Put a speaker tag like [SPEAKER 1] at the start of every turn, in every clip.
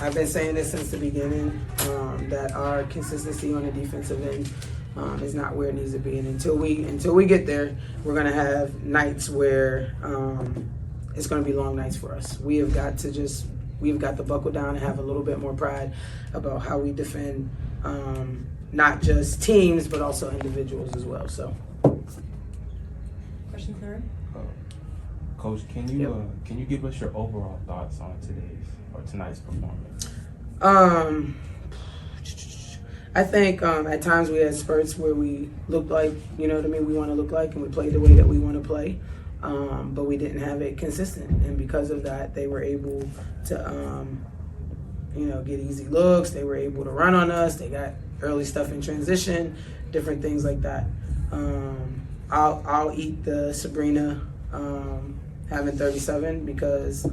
[SPEAKER 1] I've been saying this since the beginning, that our consistency on the defensive end is not where it needs to be. And until we get there, we're going to have nights where it's going to be long nights for us. We've got to buckle down and have a little bit more pride about how we defend not just teams, but also individuals as well. So,
[SPEAKER 2] question third.
[SPEAKER 3] Coach, can you give us your overall thoughts on tonight's performance?
[SPEAKER 1] I think at times we had spurts where we looked like, we want to look like, and we played the way that we want to play, but we didn't have it consistent. And because of that, they were able to, get easy looks. They were able to run on us. They got early stuff in transition, different things like that. I'll eat the Sabrina having 37 because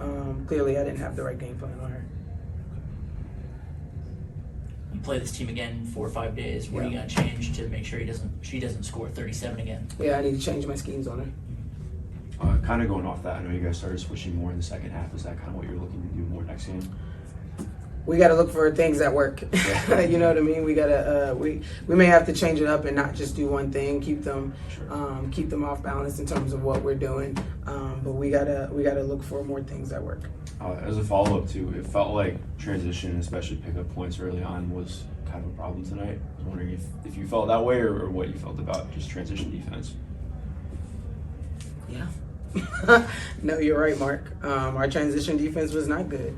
[SPEAKER 1] clearly I didn't have the right game plan on her.
[SPEAKER 4] You play this team again in 4 or 5 days. What are you going to change to make sure she doesn't score 37 again?
[SPEAKER 1] Yeah, I need to change my schemes on her.
[SPEAKER 5] Kind of going off that, I know you guys started switching more in the second half. Is that kind of what you're looking to do more next game?
[SPEAKER 1] We got to look for things that work. You know what I mean? We got to we may have to change it up and not just do one thing. Keep them off balance in terms of what we're doing. But we gotta look for more things that work.
[SPEAKER 5] As a follow up too, it felt like transition, especially pick up points early on, was kind of a problem tonight. I was wondering if you felt that way or what you felt about just transition defense.
[SPEAKER 1] Yeah. No, you're right, Mark. Our transition defense was not good.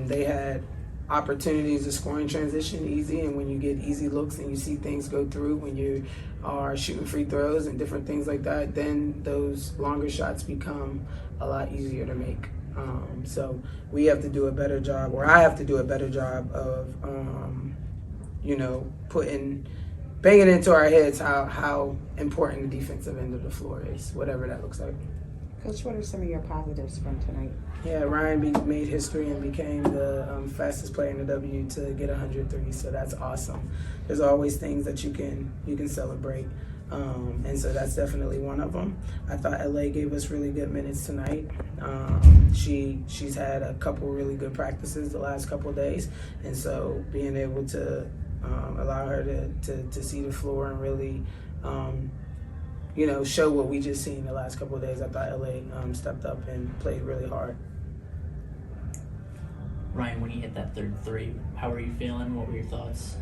[SPEAKER 1] They had opportunities to score in transition easy, and when you get easy looks and you see things go through when you are shooting free throws and different things like that, then those longer shots become a lot easier to make. So we have to do a better job, or I have to do a better job of, banging into our heads how important the defensive end of the floor is, whatever that looks like.
[SPEAKER 2] Coach, what are some of your positives from tonight?
[SPEAKER 1] Yeah, Rhyne made history and became the fastest player in the W to get 103, so that's awesome. There's always things that you can celebrate, and so that's definitely one of them. I thought LA gave us really good minutes tonight. She's had a couple really good practices the last couple of days, and so being able to allow her to see the floor and really show what we just seen the last couple of days. I thought LA stepped up and played really hard.
[SPEAKER 4] Ryan, when you hit that third three, how were you feeling? What were your thoughts?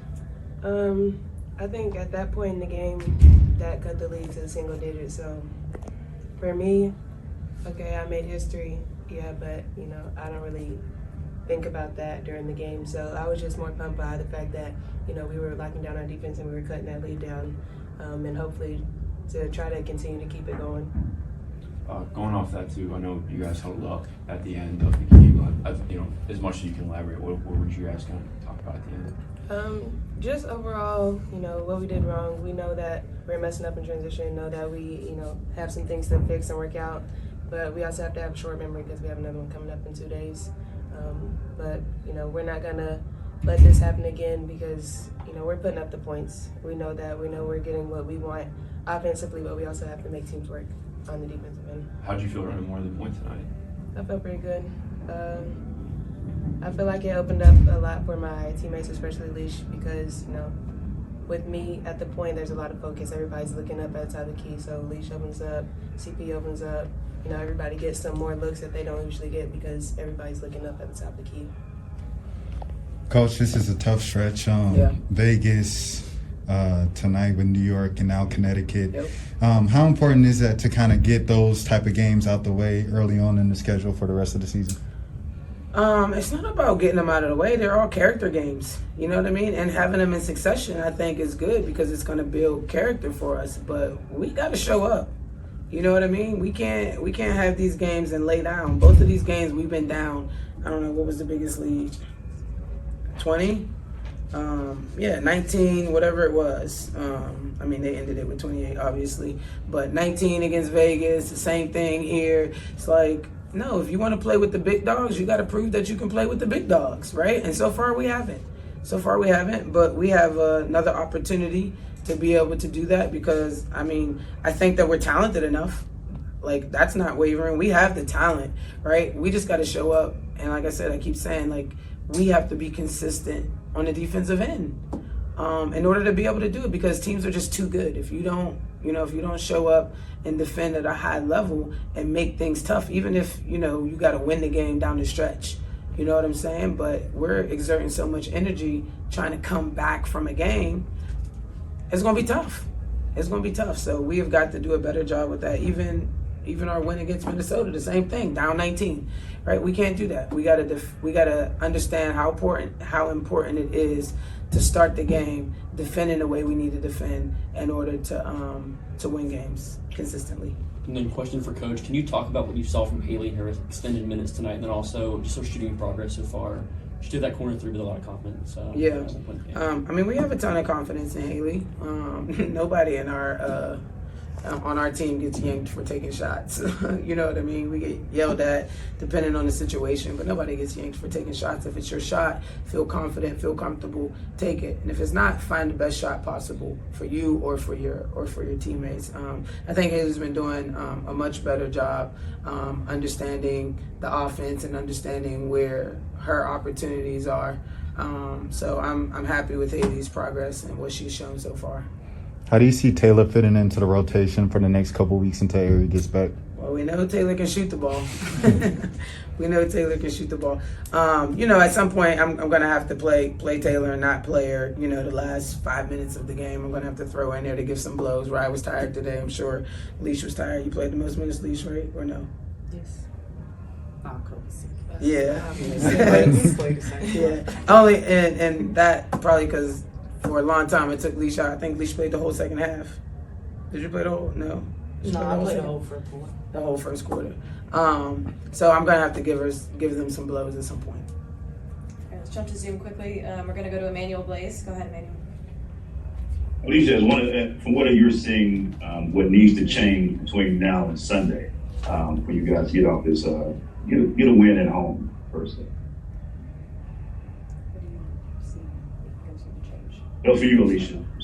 [SPEAKER 6] I think at that point in the game, that cut the lead to the single digits. So for me, okay, I made history, yeah, but I don't really think about that during the game. So I was just more pumped by the fact that we were locking down our defense and we were cutting that lead down, and hopefully to try to continue to keep it going.
[SPEAKER 5] Going off that too, I know you guys held up at the end of the game. As much as you can elaborate, what were you guys going to talk about at the end?
[SPEAKER 6] Just overall, what we did wrong. We know that we're messing up in transition. Know that we, have some things to fix and work out. But we also have to have a short memory because we have another one coming up in 2 days. But we're not gonna let this happen again because we're putting up the points. We know that. We know we're getting what we want offensively, but we also have to make teams work on the defensive end.
[SPEAKER 5] How'd you feel running more than point tonight?
[SPEAKER 6] I felt pretty good. I feel like it opened up a lot for my teammates, especially Allisha, because with me at the point, there's a lot of focus. Everybody's looking up at the top of the key, so Allisha opens up, CP opens up. Everybody gets some more looks that they don't usually get because everybody's looking up at the top of the key.
[SPEAKER 7] Coach, this is a tough stretch. Vegas tonight with New York and now Connecticut.
[SPEAKER 1] Yep.
[SPEAKER 7] How important is that to kind of get those type of games out the way early on in the schedule for the rest of the season?
[SPEAKER 1] It's not about getting them out of the way. They're all character games. You know what I mean? And having them in succession, I think, is good because it's going to build character for us. But we got to show up. You know what I mean? We can't have these games and lay down. Both of these games we've been down. I don't know, what was the biggest lead? 20? 19, whatever it was. They ended it with 28, obviously. But 19 against Vegas, the same thing here. It's like, no, if you want to play with the big dogs, you got to prove that you can play with the big dogs, right? And so far we haven't. But we have another opportunity to be able to do that because, I think that we're talented enough. Like, that's not wavering. We have the talent, right? We just got to show up. And like I said, I keep saying, like, we have to be consistent on the defensive end in order to be able to do it, because teams are just too good. If you don't, if you don't show up and defend at a high level and make things tough, even if, you got to win the game down the stretch, you know what I'm saying? But we're exerting so much energy trying to come back from a game. It's going to be tough. It's going to be tough. So we have got to do a better job with that. Even our win against Minnesota, the same thing, down 19, right? We can't do that. We got to understand how important it is to start the game defending the way we need to defend in order to win games consistently.
[SPEAKER 8] And then question for Coach, can you talk about what you saw from Haley in her extended minutes tonight, and then also just her shooting progress so far? She did that corner three with a lot of confidence.
[SPEAKER 1] Yeah. We have a ton of confidence in Haley. Nobody in on our team gets yanked for taking shots. You know what I mean? We get yelled at depending on the situation, but nobody gets yanked for taking shots. If it's your shot, feel confident, feel comfortable, take it. And if it's not, find the best shot possible for you or for your teammates. I think Haley's been doing a much better job understanding the offense and understanding where her opportunities are. So I'm happy with Haley's progress and what she's shown so far.
[SPEAKER 7] How do you see Taylor fitting into the rotation for the next couple weeks until Avery gets back?
[SPEAKER 1] Well, we know Taylor can shoot the ball. At some point, I'm going to have to play Taylor and not play her, the last 5 minutes of the game. I'm going to have to throw her in there to give some blows. Rhyne was tired today. I'm sure Allisha was tired. You played the most minutes, Allisha, right? Or no?
[SPEAKER 2] Yes.
[SPEAKER 1] Yeah.
[SPEAKER 2] Yeah.
[SPEAKER 1] Only, and that probably because for a long time it took Allisha. I think Allisha played the whole second half. Did you play the whole? No.
[SPEAKER 2] No, I played the whole first quarter.
[SPEAKER 1] The whole first quarter. So I'm gonna have to give them some blows at some point.
[SPEAKER 9] Okay, let's jump to Zoom quickly. We're gonna go to Emmanuel Blaze. Go ahead, Emmanuel.
[SPEAKER 10] Allisha, from what you're seeing, what needs to change between now and Sunday when you guys get off this, get a win at home first.
[SPEAKER 9] What do you see things need to change?
[SPEAKER 10] No, for you, Allisha. I'm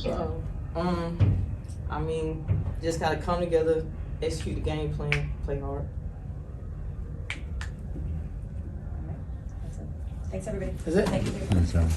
[SPEAKER 10] sorry.
[SPEAKER 11] Just gotta come together, execute the game plan, play hard.
[SPEAKER 9] All right. That's it. Thanks, everybody.
[SPEAKER 1] Is it?
[SPEAKER 9] Thank you.
[SPEAKER 7] Thanks, y'all.